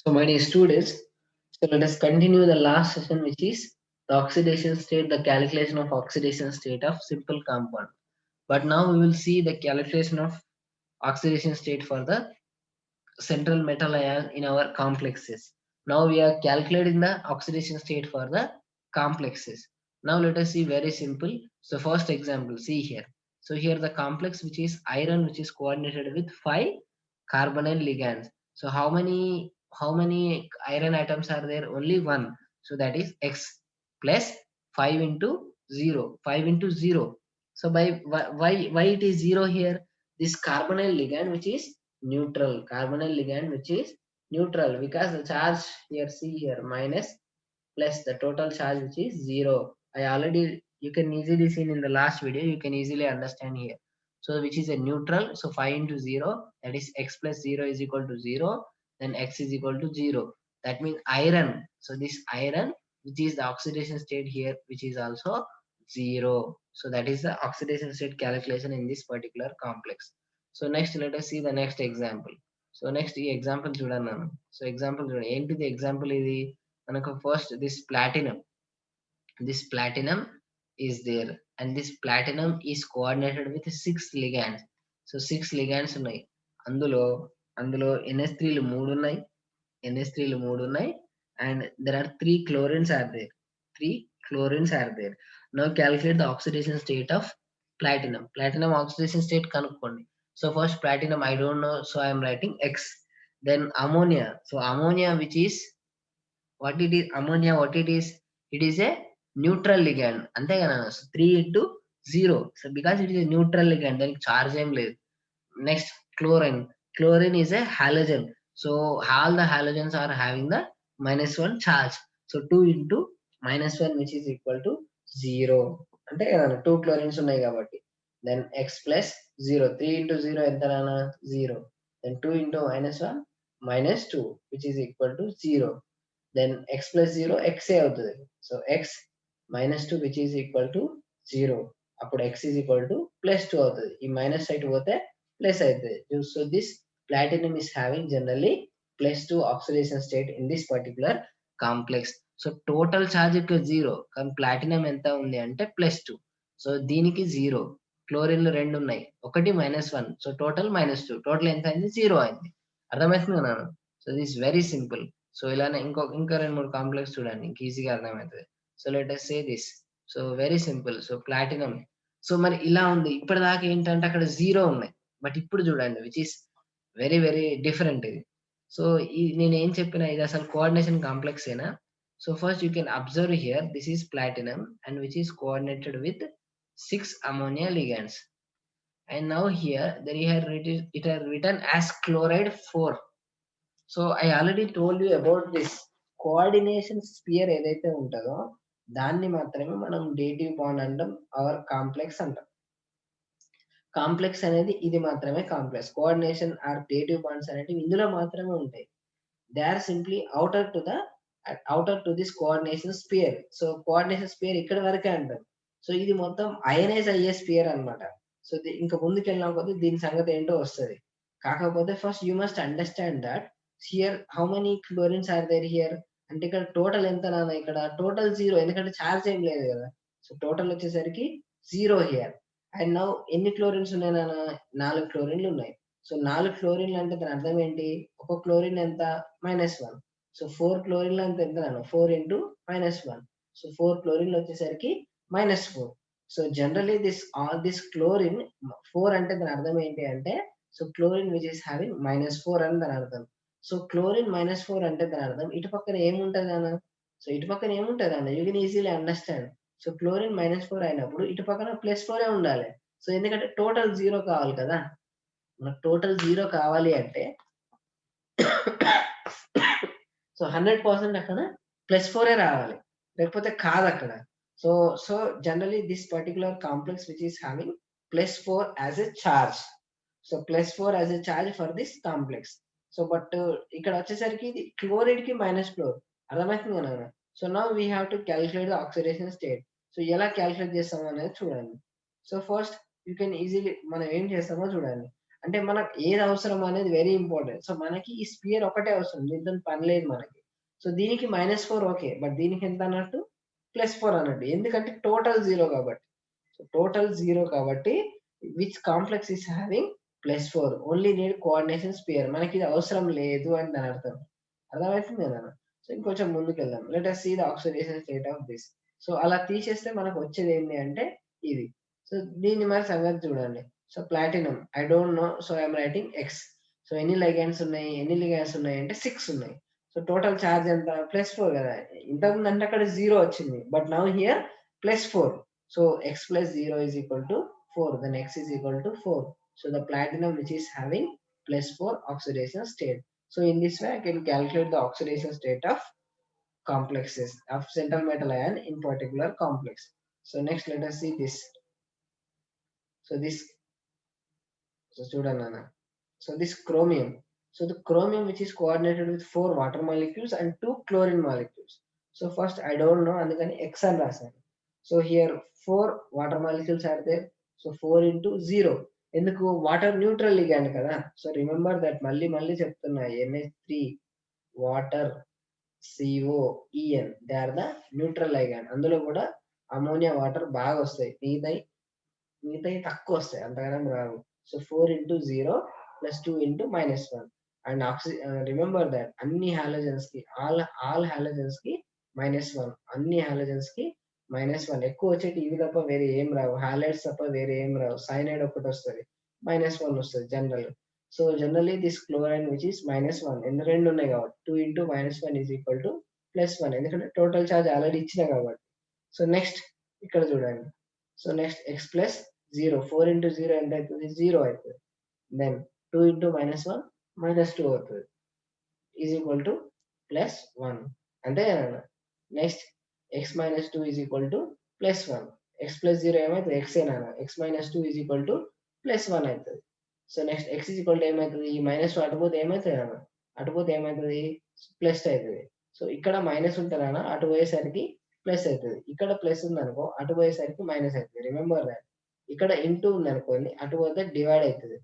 So my dear students, so let us continue the last session, which is the oxidation state, the calculation of oxidation state of simple compound. But now we will see the calculation of oxidation state for the central metal ion in our complexes. Now we are calculating the oxidation state for the complexes. Now let us see very simple. So first example, see here. So here the complex which is iron, which is coordinated with 5 carbonyl ligands. So how many iron atoms are there? Only one. So that is X plus 5 into 0. 5 into 0. So by why it is 0 here? This carbonyl ligand which is neutral. Carbonyl ligand which is neutral, because the charge here, see here, minus plus the total charge which is 0. I already, you can easily see in the last video, you can easily understand here. So which is a neutral, so 5 into 0, that is X plus 0 is equal to 0, then X is equal to 0. That means iron. So this iron, which is the oxidation state here, which is also 0. So that is the oxidation state calculation in this particular complex. So next let us see the next example. So next ఈ example చూడండి. So example చూడండి, ఏంటిది example ఇది? మనకు first this platinum is there, and this platinum is coordinated with 6 ligands. So 6 ligands ఉన్నాయి. అందులో అందులో NH3లు 3 ఉన్నాయి. NH3లు 3 ఉన్నాయి, and there are 3 chlorines are there. 3 chlorines are there. Now calculate the oxidation state of platinum. Platinum oxidation state కనుక్కోండి. So first platinum I don't know, so I am writing X. Then ammonia. So ammonia, which is what it is? Ammonia, what it is? It is a neutral ligand. అంతే కదా? So 3 into 0. So because it is a neutral ligand, దానికి charge ఏం లేదు. Next, chlorine. Chlorine is a halogen. So all the halogens are having the -1 charge. So 2 into -1, which is equal to 0. అంటే కదా, 2 chlorines ఉన్నాయి కాబట్టి. Then X plus 0. 3 into 0 ఎంత నాన్న? 0. Then 2 into -1, -2, which is equal to 0. Then X plus 0, X ఏ అవుతుంది. So X minus 2, which is equal to 0. అప్పుడు X is equal to +2 అవుతుంది. ఈ మైనస్ సైడ్ పోతే ప్లస్ అవుతుంది. So this platinum is having generally +2 oxidation state in this particular complex. So total charge ఇక్కడ 0, కానీ platinum ఎంత ఉంది అంటే +2. సో దీనికి 0. క్లోరిన్లు 2 ఉన్నాయి, ఒకటి -1. So total -2. టోటల్ ఎంత అయింది? 0 అయింది. అర్థమవుతుంది కదా? So this very simple. So ఇలానే ఇంకా 2-3 కాంప్లెక్స్ చూడండి, ఇంక ఈజీగా అర్థమవుతుంది. So let us say this. So very simple. So platinum, so మరి ఇలా ఉంది. ఇప్పటిదాకా ఏంటంటే అక్కడ 0 ఉన్నాయి, బట్ ఇప్పుడు చూడండి which is very very different ఇది. సో ఈ నేను ఏం చెప్పినా ఇది అసలు కోఆర్డినేషన్ కాంప్లెక్స్ ఏనా? So first you can observe here, this is platinum and which is coordinated with 6 ammonia ligands. And now here then you have it has written as chloride 4. So I already told you about this coordination sphere ఏదైతే ఉంటుందో దాన్ని మాత్రమే మనం dative bond అంటాం, or complex అంటాం. Complex అనేది ఇది మాత్రమే complex. Coordination or dative bonds అనేవి ఇందులో మాత్రమే ఉంటాయి. They are simply outer to this coordination sphere. So coordination sphere ఇక్కడ వరకే అంటాం. సో ఇది మొత్తం అయనైజ్ అయ్యే స్పియర్ అనమాట. సో ఇంకా ముందుకు వెళ్ళిన కొద్దీ దీని సంగతి ఏంటో వస్తుంది. కాకపోతే first you must understand that here how many chlorines are there here అంటే ఇక్కడ టోటల్ ఎంత నాన్న? ఇక్కడ టోటల్ 0, ఎందుకంటే ఛార్జ్ ఏం లేదు కదా. సో టోటల్ వచ్చేసరికి 0 హియర్. అండ్ నౌ ఎన్ని క్లోరిన్స్ ఉన్నాయి నాన్న? 4 క్లోరిన్లు ఉన్నాయి. సో 4 క్లోరిన్లు అంటే దాని అర్థం ఏంటి? ఒక క్లోరిన్ ఎంత? -1. సో 4 క్లోరిన్లు అంటే ఎంత నాన్న? 4 into -1. సో 4 క్లోరిన్లు వచ్చేసరికి -4. సో జనరలీ this chlorine 4 అంటే దాని అర్థం ఏంటి అంటే, so chlorine which is having -4 అని దాని అర్థం. సో క్లోరిన్ -4 అంటే దాని అర్థం ఇటు పక్కన ఏముంటది అన్న? సో ఇటు పక్కన ఏముంటది అన్న? You can easily understand. So chlorine -4 అయినప్పుడు ఇటు పక్కన +4 ఉండాలి. సో ఎందుకంటే టోటల్ 0 కావాలి కదా. మనకు టోటల్ 0 కావాలి అంటే సో 100% అక్కడ +4 రావాలి, లేకపోతే కాదు అక్కడ. So generally this particular complex which is having +4 as a charge. So +4 as a charge for this complex. So but ఇక్కడ వచ్చేసరికి ఇది క్లోరైడ్ కి -4. అర్థమవుతుంది కదా. So now we have to calculate the oxidation state. So ఎలా calculate చేస్తామో అనేది చూడండి. So first you can easily మనం ఏం చేస్తామో చూడండి. అంటే మనకు ఏది అవసరం అనేది వెరీ ఇంపార్టెంట్. సో, మనకి ఈ స్పియర్ ఒకటే అవసరం. దీనితోని పని లేదు మనకి. సో, దీనికి -4 ఓకే. బట్ దీనికి ఎంత అన్నట్టు? +4 అన్నట్టు. ఎందుకంటే టోటల్ 0 కాబట్టి. సో, టోటల్ 0 కాబట్టి which complex is having +4 only need coordination sphere. మనకిది అవసరం లేదు అని దాని అర్థం. అర్థమవుతుంది గదా! సో, ఇంకొంచెం ముందుకెళ్దాం. Let us see the oxidation state of this. So, అలా తీసేస్తే మనకు వచ్చేదేంటి అంటే ఇది. సో, దీని మరి సంగతి చూడండి. So, platinum I don't know. So, I am writing X. So, ఎన్ని లిగాండ్స్ ఉన్నాయి? ఎన్ని లిగాండ్స్ ఉన్నాయంటే 6 ఉన్నాయి. సో, టోటల్ చార్జ్ ఎంత? +4 గదా! ఇంతకుముందు అంటే అక్కడ 0 వచ్చింది. But now here +4. So, X + 0 is equal to 4. Then X is equal to 4. So, the platinum which is having +4 oxidation state. So, in this way, I can calculate the oxidation state of complexes of central metal ion in particular complex. So, next let us see this. So, this chromium. So, the chromium which is coordinated with 4 water molecules and 2 chlorine molecules. So, first I don't know అందుకని X అని రాశాను. So, here 4 water molecules are there. So, 4 into 0. ఎందుకు? Water neutral ligand కదా! So, remember that మళ్ళీ చెప్తున్నా NH3 water COEN they are the neutral ligand. అందులో కూడా ammonia water బాగొస్తాయి. మిగతాయి తక్కువొస్తాయి. అంతగనం రావు. So, 4 into 0 + 2 into -1 and remember that అన్ని హాలోజన్స్‌కి ఆల్ హాలోజన్స్‌కి -1 అన్ని హాలోజన్స్‌కి -1 ఎక్కువొచ్చేటివి ఇవి తప్ప వేరే ఏం రావు. హాలైడ్స్ తప్ప వేరే ఏం రావు. సైనైడ్ ఒక్కటొస్తది. -1 వస్తది general. So, generally this chlorine which is -1 2 ఉన్నాయి కాబట్టి 2 into -1 ఈజ్ ఈక్వల్ టు +1 ఎందుకంటే టోటల్ చార్జ్ ఆల్రెడీ ఇచ్చినా కాబట్టి. సో, నెక్స్ట్ ఇక్కడ చూడండి. సో, నెక్స్ట్ X + 0 4 into 0 ఎంత అయితది? 0 అయితది. దెన్ 2 into -1 -2 అవుతది. ఈజ్ ఈక్వల్ టు +1 అంతే గదా! Next X - 2 is equal to +1. X + 0 ఏమైతది? X నాన్న. X - 2 ఈజ్ ఈక్వల్ టు +1 అయితది. So, next X is equal to ఏమైతది? ఈ -2 అటుపోతే ఏమైతది నాన్న? అటుపోతే ఏమైతది? ప్లస్ అయితది. సో, ఇక్కడ మైనస్ ఉంటే నాన్న అటు పోయేసరికి ప్లస్ అయితది. ఇక్కడ ప్లస్ ఉందనుకో అటు పోయేసరికి మైనస్ అయితది. Remember that. ఇక్కడ ఇంటూ ఉందనుకోండి అటు పోతే డివైడ్ అయితది.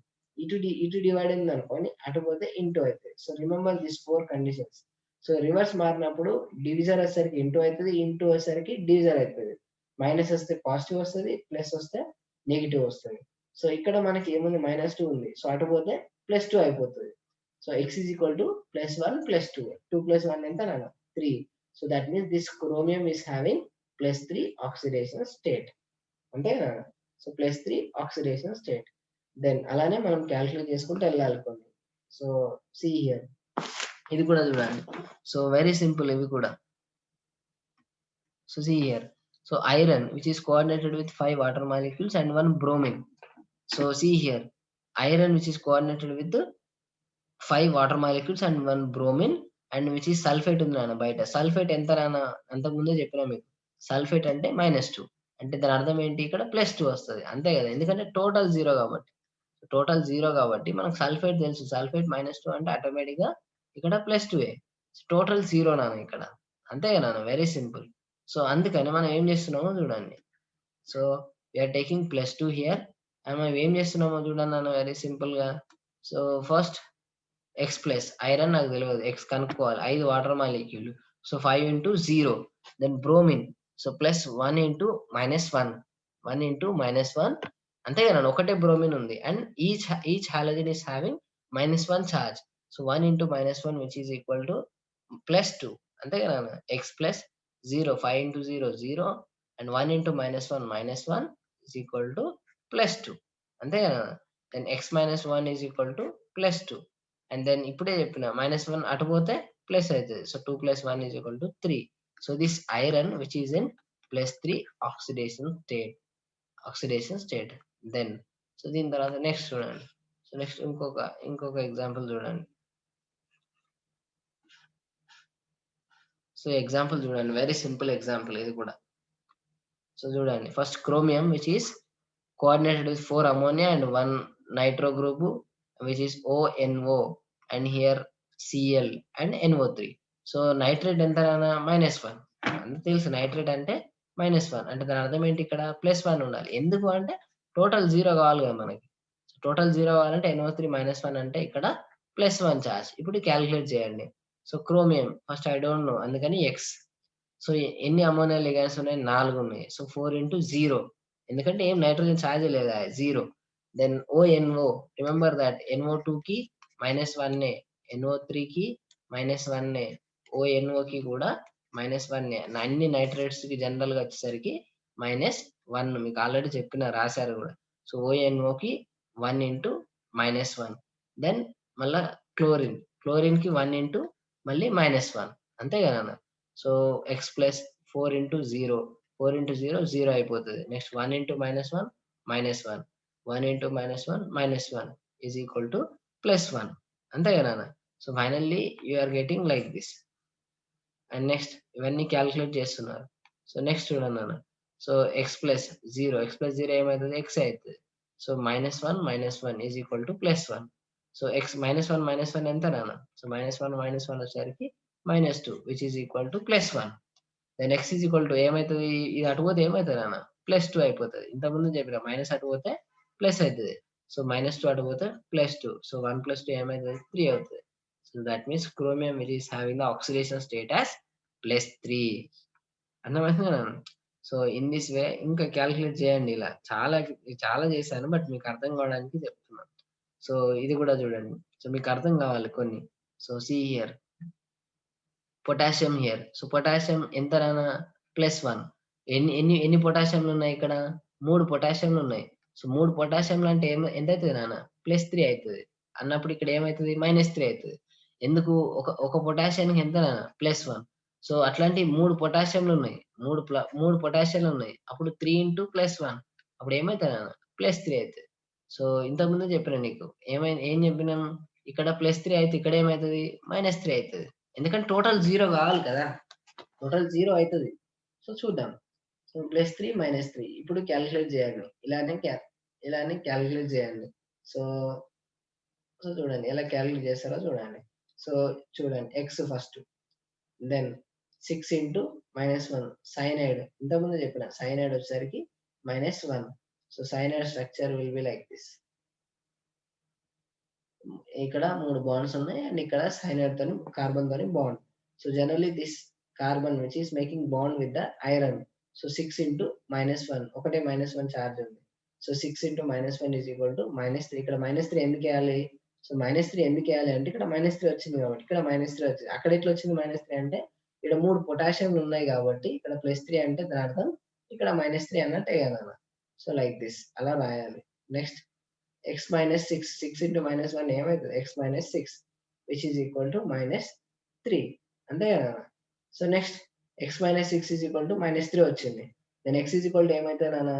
ఇటు డివైడ్ అయిందనుకోండి అటు పోతే ఇంటూ అయితది. So, remember these 4 conditions. So, reverse మారినప్పుడు డివిజర్ వచ్చేసరికి ఇంటూ అయితది. ఇంటూ వచ్చేసరికి డివిజర్ అయితది. మైనస్ వస్తే పాజిటివ్ వస్తది. ప్లస్ వస్తే నెగెటివ్ వస్తది. సో, ఇక్కడ మనకి ఏముంది? -2 ఉంది. సో, అటు పోతే +2 అయిపోతది. So, X is equal to +1 +2. 2 + 1 ఎంత నాన్న? 3. So, that means this chromium is having +3 oxidation state. అంతే కదా! So, +3 oxidation state. దెన్ అలానే మనం కాలిక్యులేట్ చేసుకుంటూ వెళ్ళాలి కొన్ని. So, see here. ఇది కూడా చూడండి. సో, వెరీ సింపుల్ ఇవి కూడా. So, see here. So, iron which is coordinated with 5 water molecules and 1 bromine. So, see here. Iron which is coordinated with 5 water molecules and 1 bromine and which is sulfate ఉంది నాన్న బయట. Sulphate ఎంత నాన్న? అంతకుముందే చెప్పినా మీకు. సల్ఫేట్ అంటే -2 అంటే దాని అర్థం ఏంటి? ఇక్కడ +2 వస్తది. అంతే కదా! ఎందుకంటే టోటల్ 0 కాబట్టి. టోటల్ 0 కాబట్టి మనకు సల్ఫేట్ తెలుసు. సల్ఫేట్ -2 అంటే ఆటోమేటిక్‌గా ఇక్కడ +2ఏ. టోటల్ 0 నాన్న ఇక్కడ. అంతే కదా నాన్న. Very simple. సో, అందుకని మనం ఏం చేస్తున్నామో చూడండి. So, we are taking +2 here and మనం ఏం చేస్తున్నామో చూడండి నాన్న వెరీ సింపుల్‌గా. సో, ఫస్ట్ X+ ఐరన్ నాకు తెలవదు. X కనుక్కోవాలి. 5 water molecule. So, 5 into 0 then bromine. So, +1 into -1 1 into -1 అంతే కదా! ఒకటే బ్రోమిన్ ఉంది. And each halogen is having -1 charge. So, 1 into -1 which is equal to +2 అంతే కదా! X + 0 5 into 0 0 and 1 into -1 -1 is equal to +2 అంతే కదా! Then X - 1 is equal to +2 and then ఇప్పుడే చెప్పిన -1 అటు పోతే ప్లస్ అయితది. So, 2 + 1 is equal to 3. So, this iron which is in +3 oxidation state. Then so, దీని తర్వాత నెక్స్ట్ చూడండి. సో, నెక్స్ట్ ఇంకొక ఎగ్జాంపుల్ చూడండి. సో, ఎగ్జాంపుల్ చూడండి. వెరీ సింపుల్ ఎగ్జాంపుల్ ఇది కూడా. సో, చూడండి. First chromium which is coordinated with 4 ammonia and 1 nitro group which is ONO and here Cl and NO3. So, nitrate ఎంత నాన్న? -1 అంతే తెలుసు. నైట్రేట్ అంటే -1 అంటే దాని అర్థం ఏంటి? ఇక్కడ +1 ఉండాలి. ఎందుకు అంటే టోటల్ 0 కావాలి కదా మనకి. టోటల్ 0 అవ్వాలంటే NO3 -1 అంటే ఇక్కడ +1 చార్జ్. ఇప్పుడు కాలిక్యులేట్ చేయండి. So, chromium first I don't know అందుకని X. సో, ఎన్ని అమ్మోనియా లిగాండ్స్ ఉన్నాయి? 4 ఉన్నాయి. సో, 4 ఇంటూ 0 ఎందుకంటే ఏం నైట్రోజన్ చార్జ్ లేదా 0. దెన్ ONO రిమెంబర్ థట్ NO2కి -1 NO3కి -1 ONOకి కూడా -1 అన్ని నైట్రేట్స్‌కి జనరల్‌గా వచ్చేసరికి -1 మీకు ఆల్రెడీ చెప్పిన రాసారు కూడా. సో, ONOకి 1 ఇంటూ -1 దెన్ మళ్ళా క్లోరిన్‌కి 1 ఇంటూ మళ్ళీ -1 అంతే కదన్న. So, X plus 4 into 0 4 into 0 0 అయిపోతది. Next 1 into -1 -1 1 into -1 -1 is equal to +1 అంతే కదా నాన్న. So, finally you are getting like this. And next ఇవన్నీ కాలిక్యులేట్ చేస్తున్నారు. సో, నెక్స్ట్ చూడండి నాన్న. సో, x ప్లస్ 0 ఏమైతది? x అయితది. So, -1 -1 is equal to +1. So, -1 ఎంత నాన్న? సో, -1 వచ్చేసరికి -2 which is equal to +1. Then x is equal to ఏమైతది? ఇది అటు పోతే ఏమైతది నాన్న? +2 అయిపోతది. ఇంతకుముందు చెప్పిన మైనస్ అటు పోతే ప్లస్ అయితది. సో, -2 అటు పోతే +2. సో, 1 + 2 ఏమైతది? 3 అవుతది. So, that means chromium which is having the oxidation state as +3. అర్థమవుతుందా నాన్న? సో, ఇన్ థిస్ వే ఇంకా కాలిక్యులేట్ చేయండి ఇలా. చాలా చేశాను. బట్ మీకు అర్థం కావడానికి చెప్తున్నాను. సో, ఇది కూడా చూడండి. సో, మీకు అర్థం కావాలి కొన్ని. So, see here. Potassium here. So, potassium ఎంత నాన్న? +1. ఎన్ని పొటాషియంలున్నాయి ఇక్కడ? 3 పొటాషియంలున్నాయి. సో, 3 పొటాషియంలు అంటే ఎంతైతది నాన్న? +3 అయితది. అన్నప్పుడు ఇక్కడ ఏమైతది? -3 అయితది. ఎందుకు? ఒక పొటాషియానికి ఎంత నాన్న? +1. సో, అట్లాంటి 3 పొటాషియంలున్నాయి. 3 పొటాషియంలున్నాయి. అప్పుడు 3 ఇంటూ +1 అప్పుడు ఏమైతది నాన్న? +3 అయితది. సో, ఇంతకుముందే చెప్పినా నీకు. ఏం చెప్పినాం? ఇక్కడ +3 అయితే ఇక్కడ ఏమైతది? -3 అయితది. ఎందుకంటే టోటల్ 0 కావాలి కదా! టోటల్ 0 అయితది. సో, చూద్దాం. సో, +3 -3 ఇప్పుడు కాలిక్యులేట్ చేయండి. ఇలానే కాలిక్యులేట్ చేయండి. సో, చూడండి ఎలా కాలిక్యులేట్ చేస్తారో చూడండి. సో, చూడండి x first. Then 6 into -1 cyanide. ఇంతకుముందే చెప్పిన సైనైడ్ వచ్చేసరికి -1. So, cyanide structure will be like this. ఇక్కడ 3 బాండ్స్ ఉన్నాయి. అండ్ ఇక్కడ కార్బన్ తోని bond. So, generally this carbon which is making bond with the iron. So, 6 into -1 ఒకటే -1 చార్జ్ ఉంది. So, 6 into -1 is equal to -3 ఇక్కడ -3 ఎందుకేయాలి? సో, -3 ఎందుకేయాలి అంటే ఇక్కడ -3 వచ్చింది కాబట్టి. ఇక్కడ -3 వచ్చింది. అక్కడ ఎట్లా వచ్చింది -3 అంటే ఇక్కడ 3 పొటాషియంలు ఉన్నాయి కాబట్టి ఇక్కడ +3 అంటే దాని అర్థం ఇక్కడ -3 అన్నట్టే కదన్న. సో, లైక్ దిస్ అలా రాయాలి. Next x minus 6. 6 into -1 ఏమైతది? x minus 6 which is equal to -3 అంతే కదా! So, next x minus 6 is equal to -3 వచ్చింది. Then x is equal to ఏమైతది నాన్న?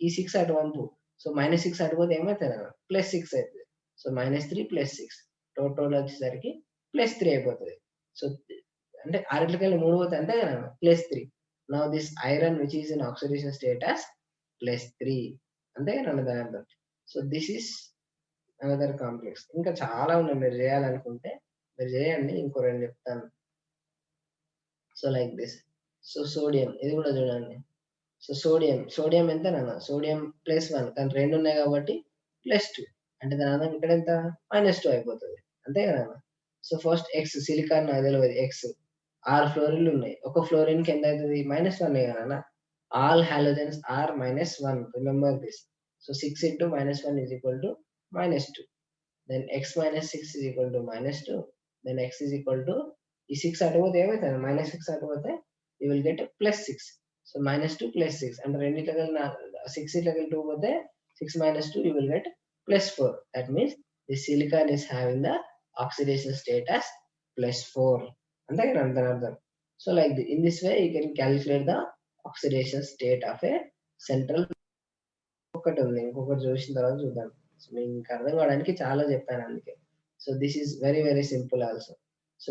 ఈ 6 అటు పంపు. సో, -6 అటు పోతే ఏమైతది నాన్న? +6 అయితది. సో, -3 +6 టోటల్ వచ్చేసరికి +3 అయిపోతది. సో, అంటే ఆరిట్లకెళ్ళి 3 పోతే అంతే కదా! +3. Now this iron which is in oxidation state as +3 అంతే కదా దాని అర్థం. So, this is another complex. ఇంకా చాలా ఉన్నాయి మీరు చేయాలనుకుంటే మీరు చేయండి. ఇంకో 2 చెప్తాను. So, like this. So, sodium ఇది కూడా చూడండి. సో, సోడియం ఎంత నాన్న? సోడియం +1 కానీ 2 ఉన్నాయి కాబట్టి +2 అంటే దాని అర్థం ఇక్కడ ఎంత? -2 అయిపోతది. అంతే కదా నాన్న? సో, ఫస్ట్ X సిలికాన్ నాకు తెలవది X. 6 ఫ్లోరిన్‌లు ఉన్నాయి. ఒక ఫ్లోరిన్‌కి ఎంత అయితది? -1 కదా నాన్న? All halogens are -1 remember this. So, 6 into -1 is equal to -2. Then x minus 6 is equal to -2. Then x is equal to ఈ 6 అటు పోతే ఏమైతది? -6 అటు పోతే you will get +6. సో, -2 +6 అంటే రెండిట్లకెళ్ళి 6 ఇట్లకెళ్ళి 2 పోతే 6 minus 2 you will get +4. That means the silicon is having the oxidation state as +4. అంతే కదా దాని అర్థం. So, like in this way you can calculate the oxidation state of a central. ఒక్కటుంది. ఇంకొకటి చూసిన తర్వాత చూద్దాం. సో, మీకు అర్థం కావడానికి చాలా చెప్పాను అందుకే. So, this is very very simple also. So,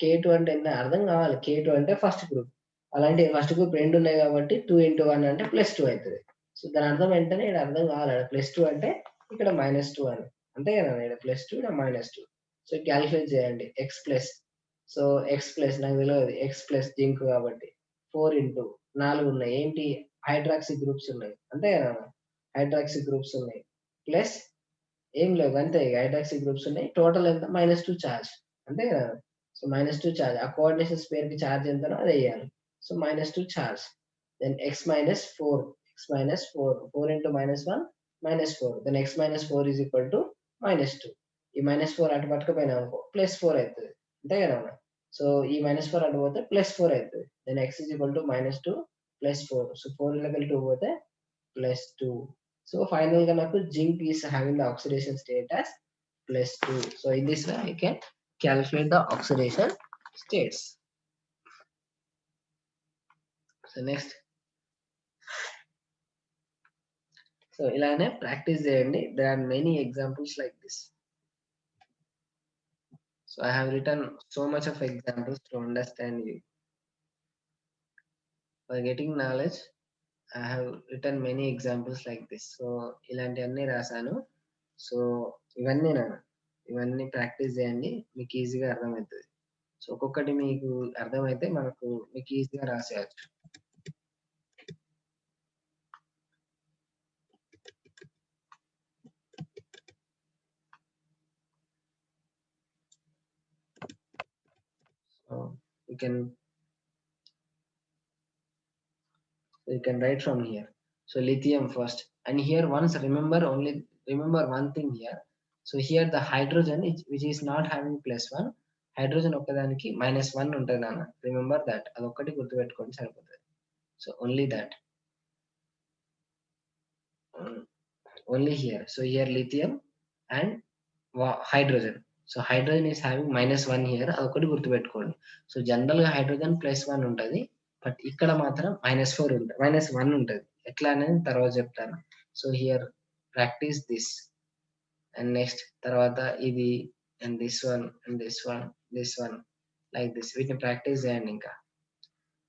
K2 అంటే ఎంత అర్థం కావాలి. K2 అంటే ఫస్ట్ గ్రూప్. అలాంటి ఫస్ట్ గ్రూప్ 2 ఉన్నాయి కాబట్టి 2 into 1 అంటే +2 అయితది. సో, దాని అర్థం వెంటనే ఈడ అర్థం కావాలి. +2 అంటే ఇక్కడ -2 అని. అంతే కదా! ఈడ +2 ఈడ -2. సో, కాలిక్యులేట్ చేయండి. సో, నాకు తెలవది. X+ జింక్ కాబట్టి 4 into 4 ఉన్నాయి. ఏంటి? హైడ్రాక్సీ గ్రూప్స్ ఉన్నాయి. అంతే కదా! హైడ్రాక్సీ గ్రూప్స్ ఉన్నాయి. ప్లస్ ఏం లేవు అంతే, హైడ్రాక్సీ గ్రూప్స్ ఉన్నాయి. టోటల్ ఎంత -2 చార్జ్ అంతే కదా. సో -2 చార్జ్, ఆ కోఆర్డినేషన్ స్పేర్ కి చార్జ్ ఎంతనో అది వేయాలి. So -2 charge, then x -4, 4 into -1 -4, then x -4 is equal to -2. ఈ -4 అటు పట్టుకపోయినా అనుకో +4 అవుతుంది అంతే కదా. సో ఈ -4 అటు పోతే +4 అవుతుంది, then x is equal to -2 +4. So 4 level 2 పోతే +2. సో ఫైనల్ గా నాకు zinc is having the oxidation state as +2. So in this way I can calculate the oxidation states. So next, so ilane practice cheyandi. There are many examples like this. So I have written so much of examples to understand you. For getting knowledge, I have written many examples like this. So ఇలాంటి అన్ని రాసాను. So ఇవన్నీ practice చేయండి, మీకు ఈజీగా అర్థమవుతుంది. So ఒక్కొక్కటి మీకు అర్థమైతే మీకు ఈజీగా రాసేయచ్చు. So you can write from here. So lithium first, and here once remember one thing here. So here the hydrogen which is not having +1, hydrogen ఒక్కదానికి -1 ఉంటుంది నాన్న. రిమెంబర్ దట్, అది ఒక్కటి గుర్తుపెట్టుకోండి సరిపోతుంది. So only that, only here. So here lithium and hydrogen. So hydrogen is having -1 here, అది ఒకటి గుర్తుపెట్టుకోండి. సో జనరల్ గా హైడ్రోజన్ +1 ఉంటుంది, బట్ ఇక్కడ మాత్రం -4 ఉంటుంది, -1 ఉంటుంది. ఎట్లా అనేది తర్వాత చెప్తాను. So here practice this, and next తర్వాత ఇది, and this one, and this one like this. వీటిని ప్రాక్టీస్ చేయండి ఇంకా.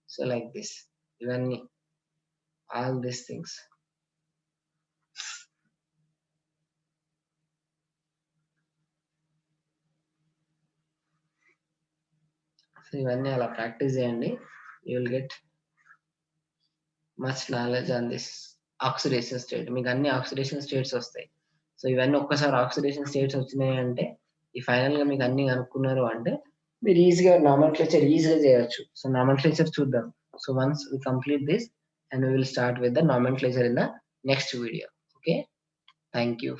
సో లైక్ దిస్, ఇవన్నీ ఆల్ దీస్ థింగ్స్. సో ఇవన్నీ అలా ప్రాక్టీస్ చేయండి, you will get much knowledge on this oxidation state. మీకు అన్ని ఆక్సిడేషన్ స్టేట్స్ వస్తాయి. సో ఇవన్నీ ఒక్కసారి ఆక్సిడేషన్ స్టేట్స్ వచ్చినాయి అంటే, ఈ ఫైనల్ గా మీకు అన్ని కనుక్కున్నారు అంటే మీరు ఈజీగా నామెన్క్లేచర్ ఈజీగా చేయొచ్చు. సో నామెన్క్లేచర్ చూద్దాం. So once we complete this, and we will start with the nomenclature in the next video. Okay, thank you.